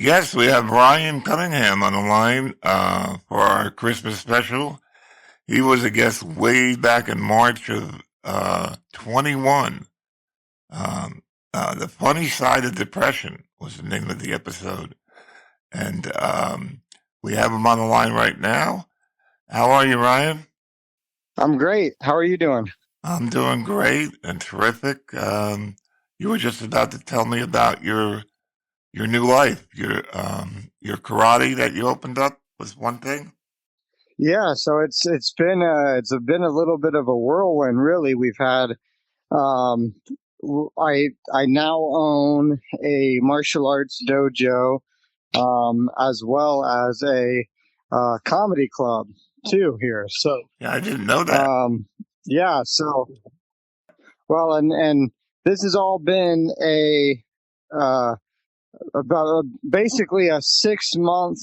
Yes, we have Ryan Cunningham on the line for our Christmas special. He was a guest way back in March of 21. Um, the Funny Side of Depression was the name of the episode. And we have him on the line right now. How are you, Ryan? I'm great. How are you doing? I'm doing great and terrific. You were just about to tell me about your new life, your karate that you opened up was one thing. Yeah, so it's been a little bit of a whirlwind, really. We've had um, I now own a martial arts dojo, as well as a comedy club too here. So Yeah, I didn't know that. um, yeah, so well, and this has all been uh, about basically a 6 month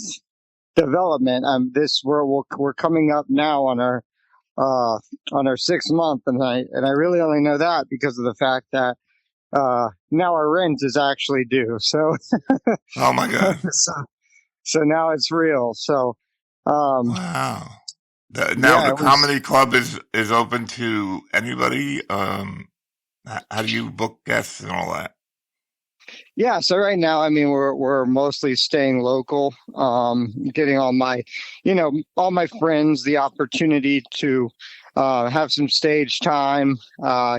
development. This we're coming up now uh, on our 6 month, and I really only know that because of the fact that now our rent is actually due. So Oh my God! so, so now it's real. So um, Wow. Now yeah, the it was. comedy club is open to anybody. How do you book guests and all that? Yeah, so right now, I mean, we're mostly staying local, getting all my friends the opportunity to have some stage time,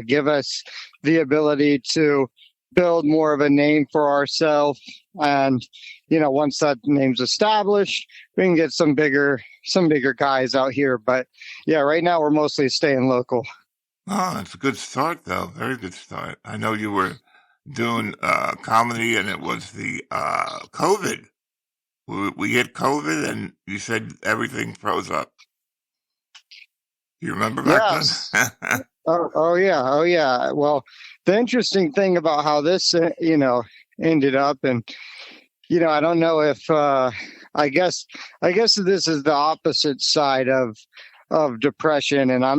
give us the ability to build more of a name for ourselves, and once that name's established, we can get some bigger guys out here. But yeah, right now we're mostly staying local. Oh, it's a good start though. Very good start. I know you were doing comedy, and it was the COVID. We hit COVID, and you said everything froze up. You remember back then? Yes. Oh yeah, oh yeah. Well, the interesting thing about how this, ended up, and I don't know if, I guess, I guess this is the opposite side of depression, and I've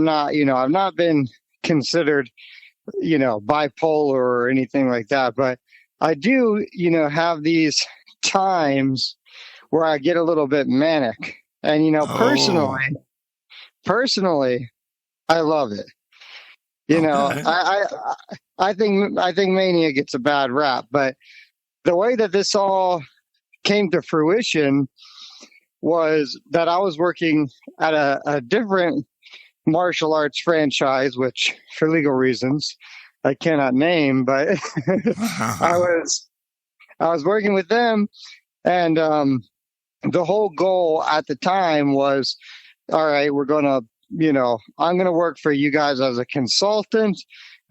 not been considered, bipolar or anything like that, but I do, have these times where I get a little bit manic, and Oh, personally, I love it. You know, okay. I think mania gets a bad rap, but the way that this all came to fruition was that I was working at a different martial arts franchise, which for legal reasons I cannot name, but I was I was working with them, and the whole goal at the time was, all right, I'm gonna work for you guys as a consultant,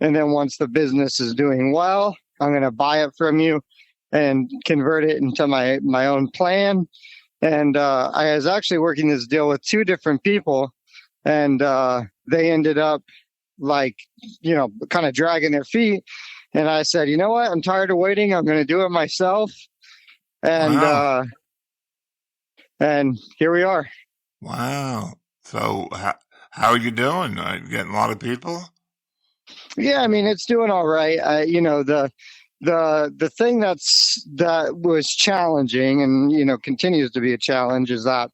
and then once the business is doing well, I'm gonna buy it from you and convert it into my own plan. And I was actually working this deal with two different people, and they ended up, like, kind of dragging their feet. And I said, you know what? I'm tired of waiting. I'm going to do it myself. And Wow. here we are. Wow. So how are you doing? Are you getting a lot of people? Yeah, I mean, it's doing all right. The thing that was challenging, and continues to be a challenge, is that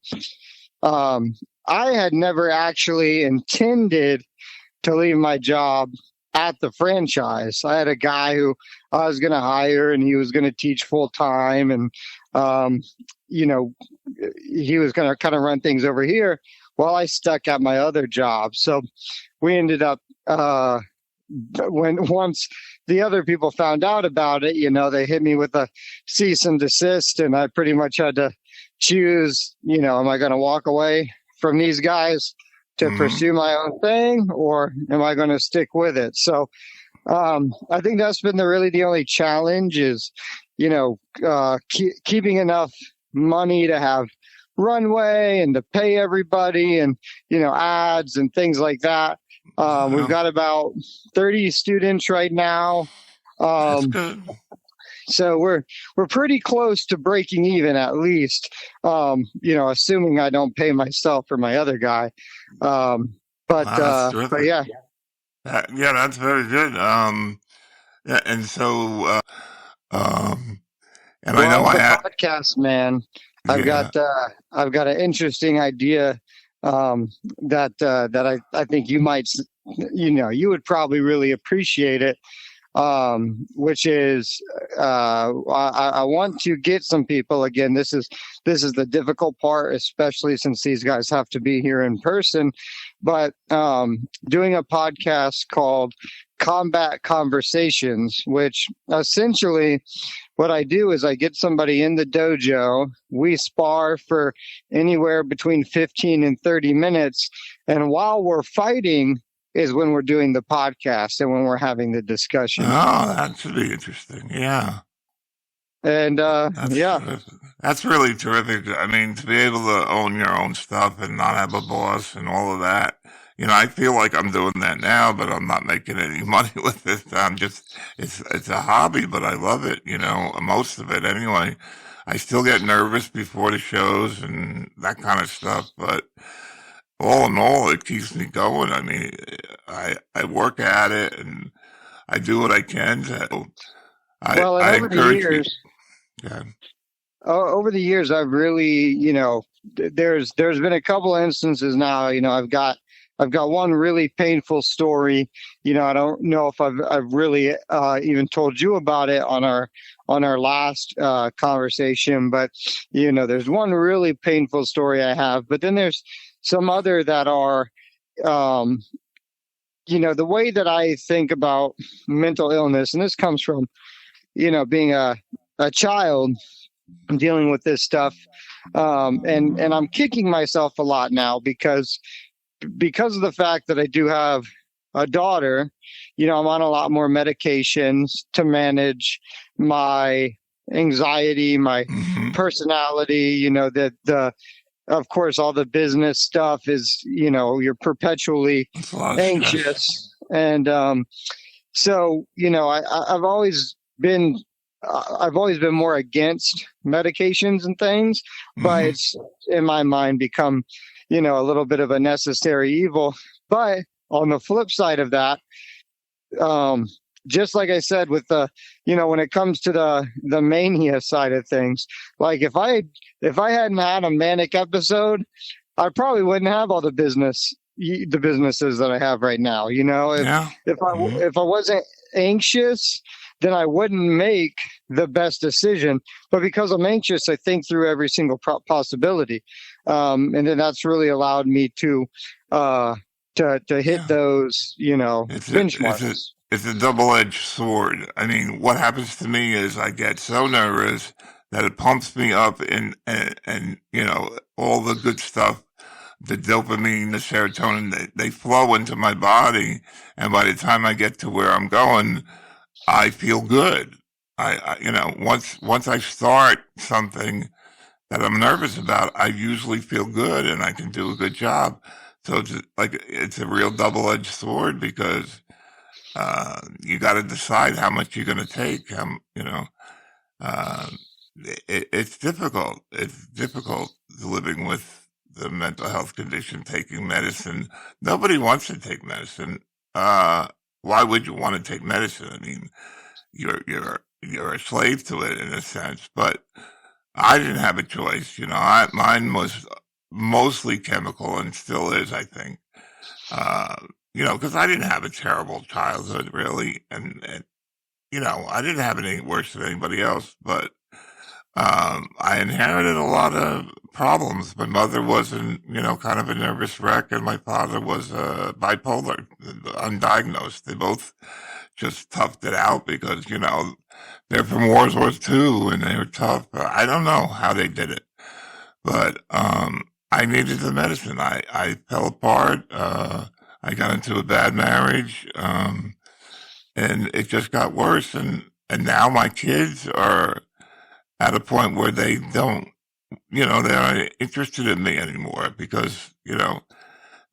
um, I had never actually intended to leave my job at the franchise. I had a guy who I was going to hire, and he was going to teach full time, and um, you know, he was going to kind of run things over here while I stuck at my other job. So we ended up, when once the other people found out about it, they hit me with a cease and desist, and I pretty much had to choose. Am I going to walk away from these guys to Hmm. pursue my own thing, or am I going to stick with it? So I think that's been really the only challenge is, keeping enough money to have runway and to pay everybody, and ads and things like that. We've Wow. got about 30 students right now. That's Um, good. so we're pretty close to breaking even, at least. Assuming I don't pay myself or my other guy. Um, but Wow, that's uh, but terrific. yeah, Yeah, that's very good. Yeah, and so um, And I know Well, the podcast, man, yeah. I've got an interesting idea that I think you might, you would probably really appreciate it. Which is I want to get some people again. This is the difficult part, especially since these guys have to be here in person. But doing a podcast called Combat Conversations, which essentially what I do is I get somebody in the dojo. We spar for anywhere between 15 and 30 minutes, and while we're fighting is when we're doing the podcast and when we're having the discussion. Oh, that should be interesting. Yeah. And That's yeah, terrific. That's really terrific. I mean, to be able to own your own stuff and not have a boss and all of that. I feel like I'm doing that now, but I'm not making any money with it. It's a hobby, but I love it, most of it anyway. I still get nervous before the shows and that kind of stuff, but all in all, it keeps me going. I mean, I work at it and I do what I can to, well, and I encourage people. Yeah. over the years, I've really, there's been a couple instances now. I've got one really painful story. I don't know if I've really even told you about it on our last conversation, but there's one really painful story I have. But then there's some other that are, the way that I think about mental illness, and this comes from, being a child dealing with this stuff. And I'm kicking myself a lot now because of the fact that I do have a daughter. I'm on a lot more medications to manage my anxiety, my Hmm. personality, of course, all the business stuff is, you're perpetually It's a lot of stress. anxious. And so, I've always been more against medications and things, but Hmm. it's in my mind become, a little bit of a necessary evil. But on the flip side of that, um, just like I said, with when it comes to the mania side of things, like if I hadn't had a manic episode, I probably wouldn't have all the businesses that I have right now. If Yeah. if I Hmm. if I wasn't anxious, then I wouldn't make the best decision. But because I'm anxious, I think through every single possibility, and then that's really allowed me to hit Yeah. those It's a it's a benchmarks. it's a double-edged sword. I mean, what happens to me is I get so nervous that it pumps me up and all the good stuff, the dopamine, the serotonin, they flow into my body, and by the time I get to where I'm going, I feel good. Once I start something that I'm nervous about, I usually feel good and I can do a good job. So it's a real double-edged sword because you got to decide how much you're going to take. Uh, it's difficult. It's difficult living with the mental health condition, taking medicine. Nobody wants to take medicine. Uh, why would you want to take medicine? I mean, you're a slave to it in a sense, but I didn't have a choice. Mine was mostly chemical and still is, I think. Uh, because I didn't have a terrible childhood, really, and I didn't have it any worse than anybody else, but I inherited a lot of problems. My mother was, kind of a nervous wreck, and my father was bipolar, undiagnosed. They both just toughed it out because, they're from World War II and they were tough. I don't know how they did it, but I needed the medicine. I fell apart. I got into a bad marriage, and it just got worse. And now my kids are at a point where they don't, they're not interested in me anymore because,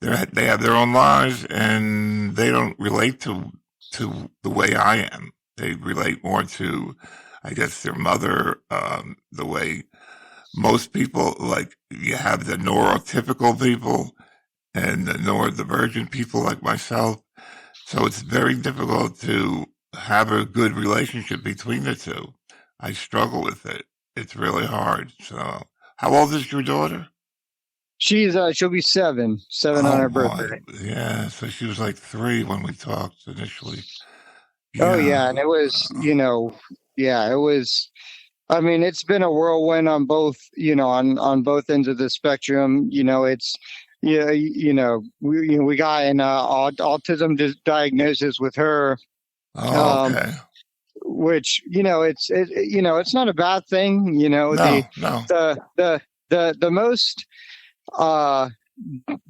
they have their own lives and they don't relate to the way I am. They relate more to, I guess, their mother, the way most people, like, you have the neurotypical people and the neurodivergent people like myself. So it's very difficult to have a good relationship between the two. I struggle with it. It's really hard. So, how old is your daughter? She'll be seven on Oh her boy, birthday. yeah. So she was like 3 when we talked initially. Oh Yeah. yeah, and it was, Uh, yeah, it was. I mean, it's been a whirlwind on both, on both ends of the spectrum. It's, yeah, we got an autism diagnosis with her, oh, um, okay. which it's not a bad thing. No, no. The most uh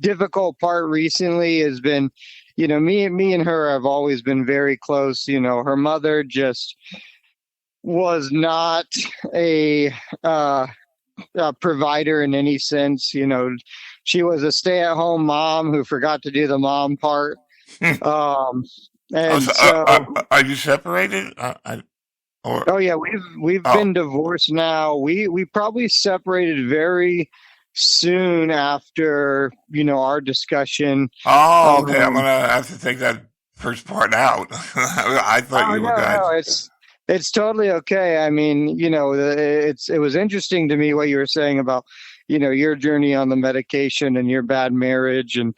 difficult part recently has been, me and her have always been very close. Her mother just was not a uh provider in any sense. She was a stay-at-home mom who forgot to do the mom part. Um, Oh, and so, so, are you separated? Or oh yeah, we've oh, been divorced now. We probably separated very soon after our discussion. oh, okay. I'm Um, gonna have to take that first part out. I thought oh you were no, no, guys. it's totally okay. I mean, it was interesting to me what you were saying about your journey on the medication and your bad marriage and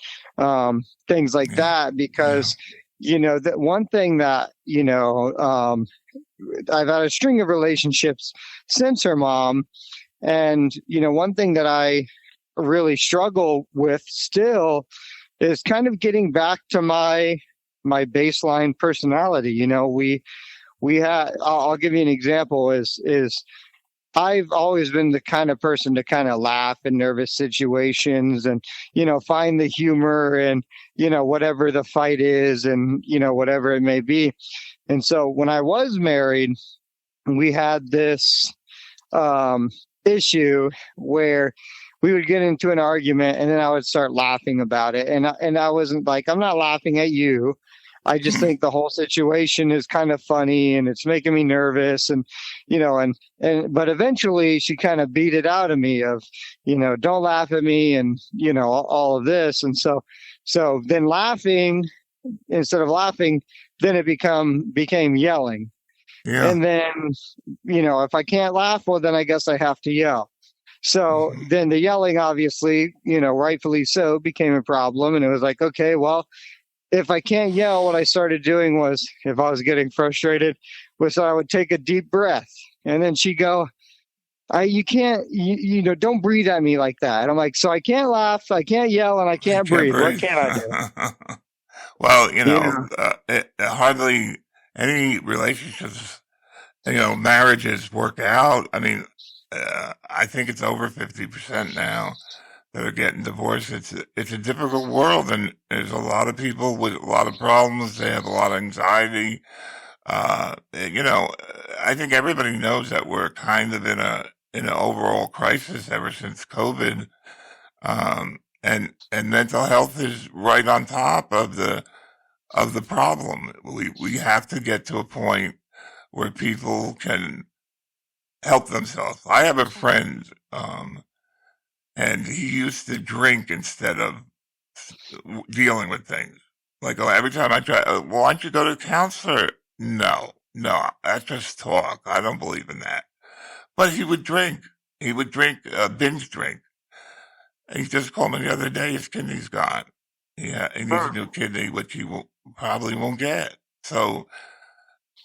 things like Yeah, that, yeah. because that one thing that I've had a string of relationships since her mom, and one thing that I really struggle with still is kind of getting back to my baseline personality. We had, I'll give you an example, is I've always been the kind of person to kind of laugh in nervous situations and find the humor and whatever the fight is and whatever it may be. And so when I was married, we had this um issue where we would get into an argument and then I would start laughing about it, and I wasn't like, I'm not laughing at you. I just think the whole situation is kind of funny and it's making me nervous, and but eventually she kind of beat it out of me of don't laugh at me, and all of this. And so then laughing, instead of laughing, then it became yelling. Yeah. And then if I can't laugh, well then I guess I have to yell. So Mhm. then the yelling, obviously, rightfully so, became a problem. And it was like, okay, well, if I can't yell, what I started doing was, if I was getting frustrated, was I would take a deep breath. And then she'd go, you can't, don't breathe at me like that. And I'm like, so I can't laugh, I can't yell, and I I can't can't breathe. What breathe. can I do? Well, You know, hardly any relationships, marriages work out. I mean, I think it's over 50% now that are getting divorced. It's a difficult world, and there's a lot of people with a lot of problems. They have a lot of anxiety. I think everybody knows that we're kind of in an overall crisis ever since COVID, and mental health is right on top of the problem. We have to get to a point where people can help themselves. I have a friend, and he used to drink instead of dealing with things. Like, oh, every time I try, well, why don't you go to a counselor? No, no, that's just talk. I don't believe in that. But he would drink. He would drink, binge drink. He just called me the other day. His kidney's gone. Yeah, he needs a new kidney, which probably won't get. So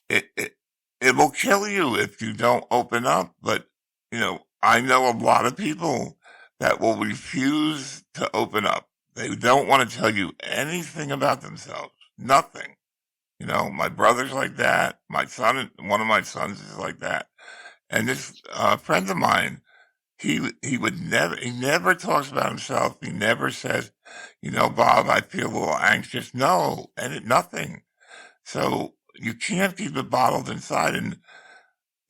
it, it it will kill you if you don't open up. But I know a lot of people that will refuse to open up. They don't want to tell you anything about themselves. Nothing. My brother's like that. One of my sons is like that. And this friend of mine, he never talks about himself. He never says, Bob, I feel a little anxious. No, nothing. So you can't keep it bottled inside. And,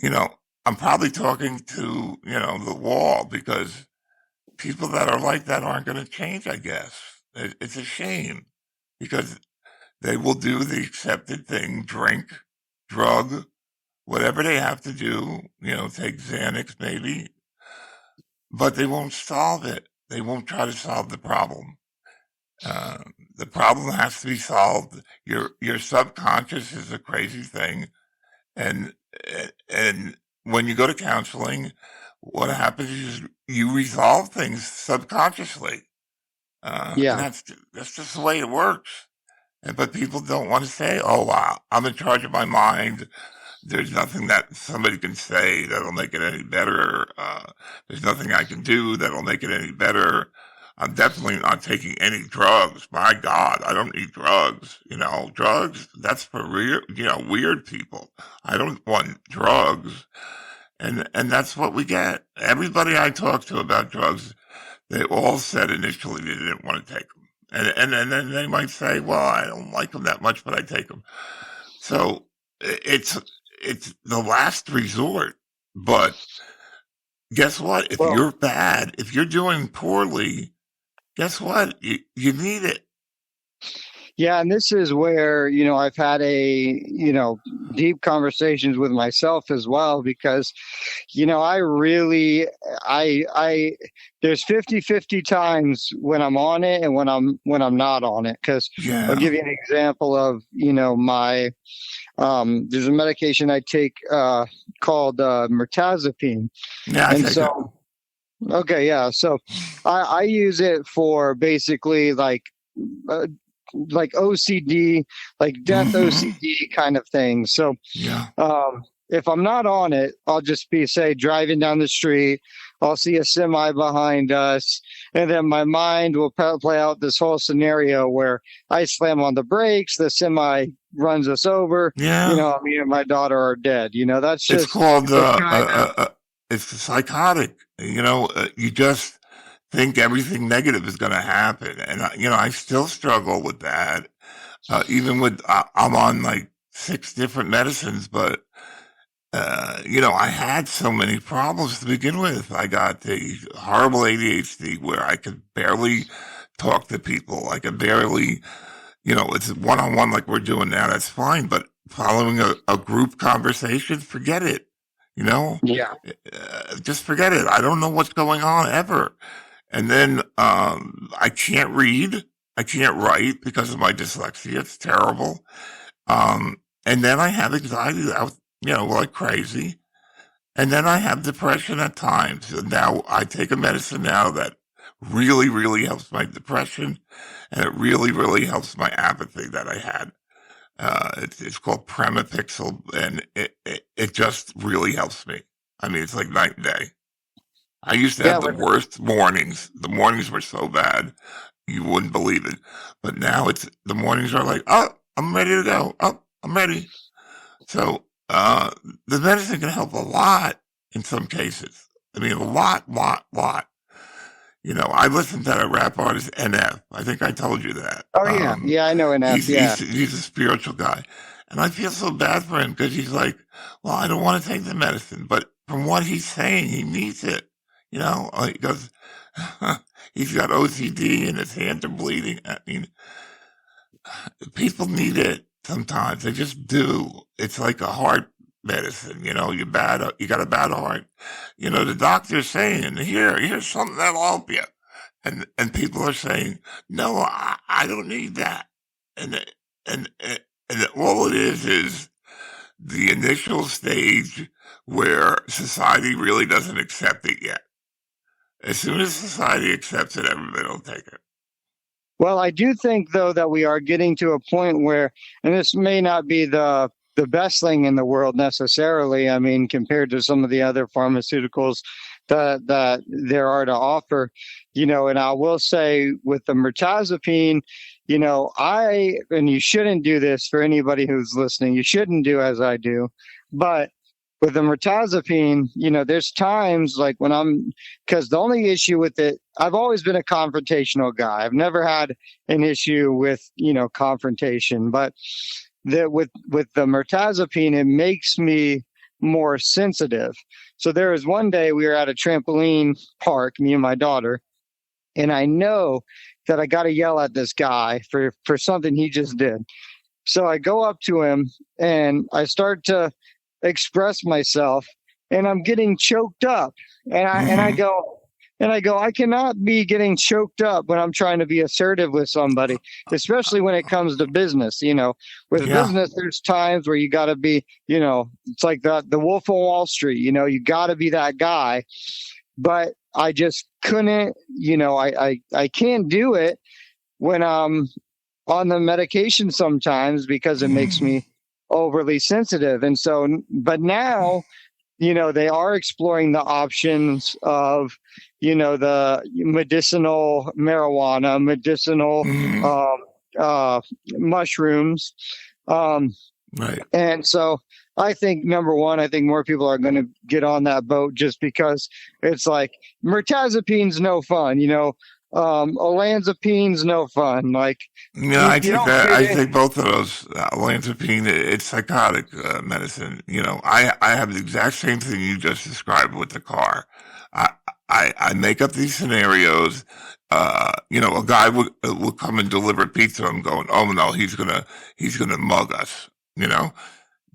you know, I'm probably talking to, the wall, because people that are like that aren't going to change, I guess. It's a shame, because they will do the accepted thing, drink, drug, whatever they have to do, take Xanax maybe, but they won't solve it. They won't try to solve the problem. Uh, the problem has to be solved. Your subconscious is a crazy thing, and and when you go to counseling, what happens is you resolve things subconsciously, and Yeah. that's just the way it works. But people don't want to say, "Oh, wow, I'm in charge of my mind. There's nothing that somebody can say that'll make it any better. There's nothing I can do that'll make it any better. I'm definitely not taking any drugs. My God, I don't need drugs. Drugs, that's for weird people. I don't want drugs." And that's what we get. Everybody I talk to about drugs, they all said initially they didn't want to take them. And then they might say, "Well, I don't like them that much, but I take them." So it's the last resort. But guess what? If Well, you're bad, if you're doing poorly, guess what? You need it. yeah, and this is where, I've had deep conversations with myself as well, because, I really, I, there's 50-50 times when I'm on it and when I'm not on it. Cause I'll Yeah. give you an example of, my, there's a medication I take, called, mirtazapine. Yeah, I And take it. so, okay, yeah. So I use it for basically uh, like OCD, like death Hmm. OCD kind of thing. So Yeah. if I'm not on it, I'll just be, say, driving down the street. I'll see a semi behind us, and then my mind will play out this whole scenario where I slam on the brakes, the semi runs us over. Yeah. Me and my daughter are dead. That's It's just called, it kind of. it's psychotic. You just think everything negative is going to happen. And, I still struggle with that. Even with, I'm on like 6 different medicines, but, I had so many problems to begin with. I got the horrible ADHD where I could barely talk to people. I could barely, it's one on one like we're doing now. That's fine. But following a group conversation, forget it. You know, Yeah. just forget it. I don't know what's going on ever. And then I can't read. I can't write because of my dyslexia. It's terrible. And then I have anxiety out, like crazy. And then I have depression at times. And now I take a medicine now that really, really helps my depression, and it really, really helps my apathy that I had. It's called Pramipixel, and it just really helps me. I mean, it's like night and day. I used to Yeah. have the worst mornings. The mornings were so bad, you wouldn't believe it. But now the mornings are like, "Oh, I'm ready to go. Oh, I'm ready." So, the medicine can help a lot in some cases. I mean, a lot, lot, lot. I listened to that rap artist NF. I think I told you that. Oh yeah. Yeah, I know enough. Yeah. He's a spiritual guy, and I feel so bad for him because he's like, "Well, I don't want to take the medicine," but from what he's saying, he needs it. He goes, he's got OCD and his hands are bleeding. I mean, people need it sometimes. They just do. It's like a heart medicine. You got a bad heart. The doctor's saying, here's something that'll help you. And people are saying, "No, I don't need that." And, and all it is the initial stage where society really doesn't accept it yet. As soon as society accepts it, everybody will take it. Well, I do think though that we are getting to a point where, and this may not be the best thing in the world necessarily. I mean, compared to some of the other pharmaceuticals that there are to offer, and I will say with the mirtazapine, and you shouldn't do this for anybody who's listening. You shouldn't do as I do, but with the mirtazapine, there's times like when because the only issue with it, I've always been a confrontational guy. I've never had an issue with, confrontation, but with the mirtazapine, it makes me more sensitive. So there was one day we were at a trampoline park, me and my daughter, and I know that I got to yell at this guy for something he just did. So I go up to him and I start to express myself, and I'm getting choked up. And I Hmm. go, And I go, I cannot be getting choked up when I'm trying to be assertive with somebody, especially when it comes to business. With Yeah. business, there's times where you got to be, it's like the Wolf of Wall Street. You got to be that guy. But I just couldn't. I can't do it when I'm on the medication sometimes because it makes me overly sensitive. And so, but now, they are exploring the options of, the medicinal marijuana, medicinal Mm, mushrooms. Um, right. and so I think number one, I think more people are going to get on that boat just because it's like mirtazapine's no fun, olanzapine's no fun. Like Yeah, you don't get I it. take both of those. Olanzapine, it's psychotic medicine. I have the exact same thing you just described with the car. I I make up these scenarios. A guy would come and deliver pizza. I'm going, oh no, he's gonna mug us. You know,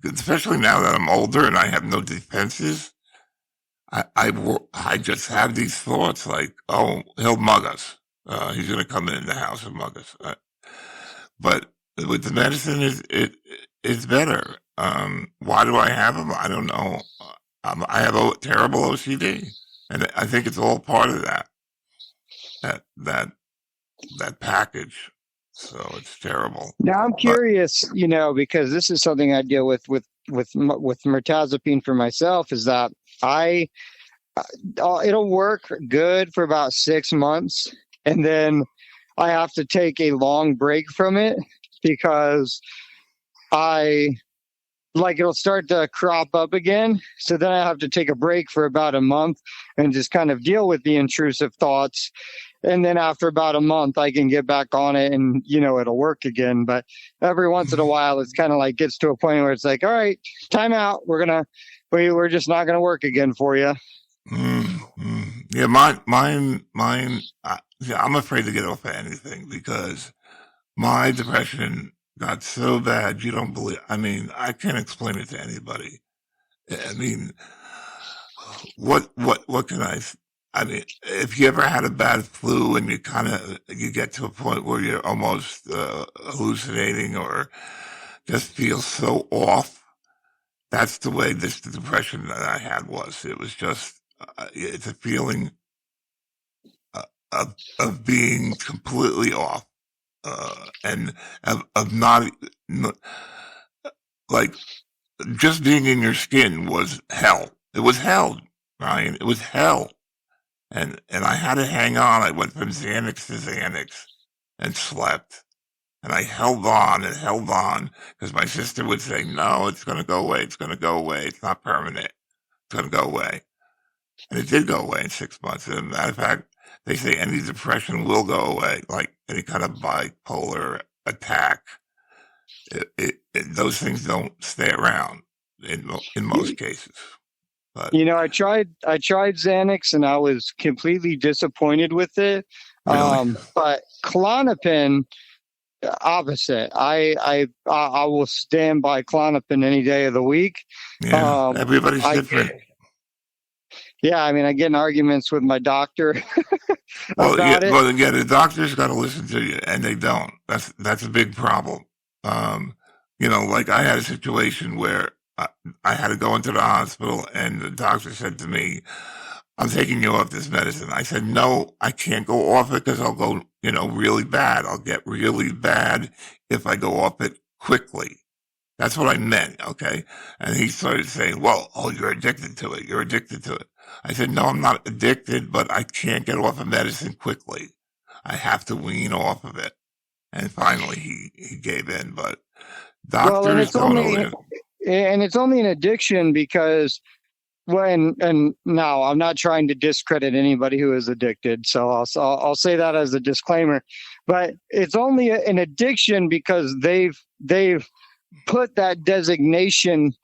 especially now that I'm older and I have no defenses. I just have these thoughts like, oh, he'll mug us. He's gonna come in the house and mug us. But with the medicine, it's better. Why do I have them? I don't know. I have a terrible OCD, and I think it's all part of that that that package. So it's terrible. Now I'm But curious, because this is something I deal with mirtazapine for myself. Is that I it'll work good for about 6 months, and then I have to take a long break from it because I like it'll start to crop up again. So then I have to take a break for about a month and just kind of deal with the intrusive thoughts. And then after about a month, I can get back on it and, it'll work again. But every once in a while, it's kind of like gets to a point where it's like, all right, time out. We're just not going to work again for you. yeah, mine. Yeah, I'm afraid to get off of anything because my depression got so bad you don't believe. I mean, I can't explain it to anybody. I mean, what can I mean, if you ever had a bad flu and you get to a point where you're almost hallucinating or just feel so off, that's the way the depression that I had was. It was just it's a feeling uh, of being completely off and of not like just being in your skin was hell. It was hell, Ryan. It was hell. And I had to hang on. I went from Xanax to Xanax and slept. And I held on because my sister would say, no, it's going to go away. It's going to go away. It's not permanent. It's going to go away. And it did go away in 6 months. As a matter of fact, they say any depression will go away, like any kind of bipolar attack. Those things don't stay around in most cases. But I tried Xanax and I was completely disappointed with it. really, But Klonopin, opposite. I will stand by Klonopin any day of the week. yeah, Um, everybody's I different. Yeah, I mean, I get in arguments with my doctor Well, yeah, about it. well, yeah, the doctor's got to listen to you, and they don't. That's a big problem. Um, like I had a situation where I had to go into the hospital, and the doctor said to me, "I'm taking you off this medicine." I said, "No, I can't go off it because I'll go, really bad. I'll get really bad if I go off it quickly." That's what I meant, okay? And he started saying, well, oh, you're addicted to it. You're addicted to it. I said, no, I'm not addicted, but I can't get off of medicine quickly. I have to wean off of it. And finally he gave in, but Well, doctors don't always. and it's only an addiction because and now I'm not trying to discredit anybody who is addicted, so I'll say that as a disclaimer. But it's only an addiction because they've put that designation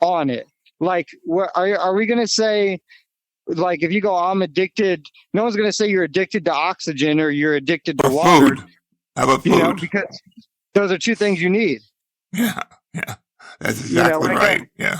on it. Like, are we going to say, like, if you go, I'm addicted, no one's going to say you're addicted to oxygen or you're addicted to Or water, food. How about food? because those are two things you need. Yeah, yeah. That's You know, exactly when it, right. Yeah.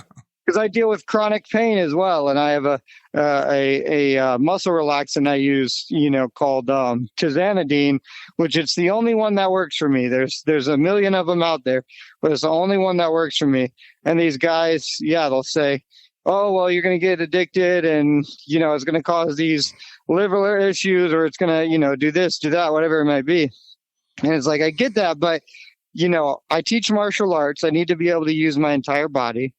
because I deal with chronic pain as well, and I have a muscle relaxant I use, called tizanidine, which it's the only one that works for me. There's a million of them out there, but it's the only one that works for me. And these guys, yeah, they'll say, "Oh, well, you're going to get addicted, and it's going to cause these liver issues, or it's going to do this, do that, whatever it might be." And it's like, I get that, but I teach martial arts. I need to be able to use my entire body.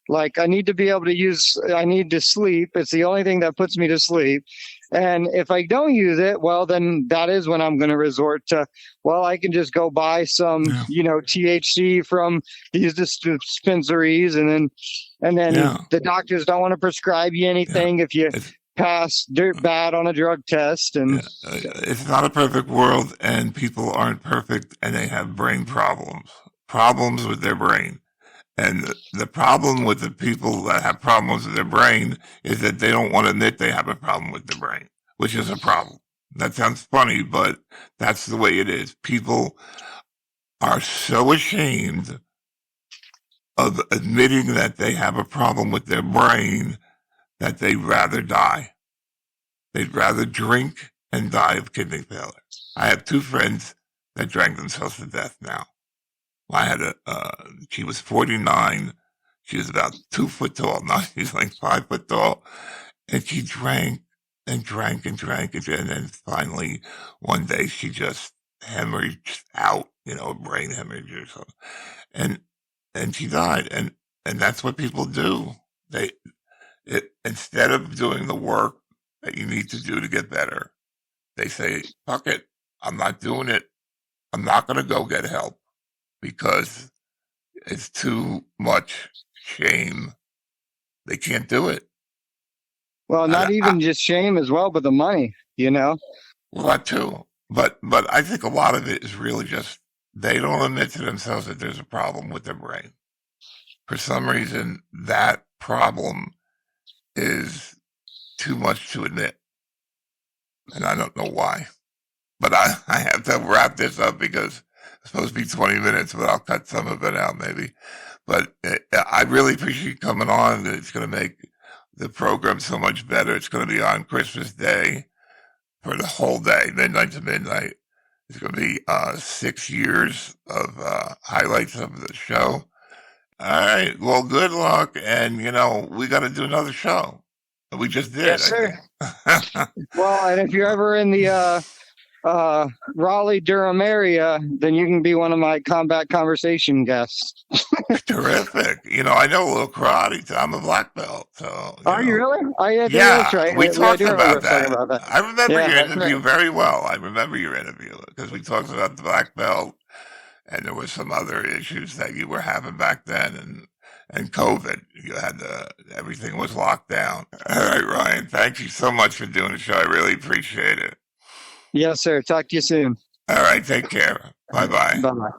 Like, I need to sleep. It's the only thing that puts me to sleep. And if I don't use it, well, then that is when I'm going to resort to, well, I can just go buy some, THC from these dispensaries. And then the doctors don't want to prescribe you anything if you pass dirt bad on a drug test. And it's not a perfect world, and people aren't perfect, and they have brain problems with their brain. And the problem with the people that have problems with their brain is that they don't want to admit they have a problem with their brain, which is a problem. That sounds funny, but that's the way it is. People are so ashamed of admitting that they have a problem with their brain that they'd rather die. They'd rather drink and die of kidney failure. I have two friends that drank themselves to death now. I had she was 49. She was about 2 foot tall. Now she's like 5 foot tall. And she drank and drank and drank. And then finally, one day, she just hemorrhaged out, a brain hemorrhage or something. And she died. And that's what people do. Instead of doing the work that you need to do to get better, they say, fuck it. I'm not doing it. I'm not going to go get help, because it's too much shame. They can't do it. Well, not even just shame as well, but the money, Well, that too. But I think a lot of it is really just they don't admit to themselves that there's a problem with their brain. For some reason, that problem is too much to admit. And I don't know why. But I have to wrap this up because it's supposed to be 20 minutes, but I'll cut some of it out maybe. But I really appreciate you coming on. It's going to make the program so much better. It's going to be on Christmas Day for the whole day, midnight to midnight. It's going to be 6 years of highlights of the show. All right. Well, good luck. And, we got to do another show. We just did. Yes, sir. Well, and if you're ever in the Raleigh, Durham area, then you can be one of my combat conversation guests. Terrific. I know a little karate. I'm a black belt. So, Are you really? That's right. We talked about that. that. I remember your interview very well. I remember your interview because we talked about the black belt, and there were some other issues that you were having back then, and COVID. You had everything was locked down. All right, Ryan. Thank you so much for doing the show. I really appreciate it. Yes, sir. Talk to you soon. All right. Take care. Bye-bye. Bye-bye.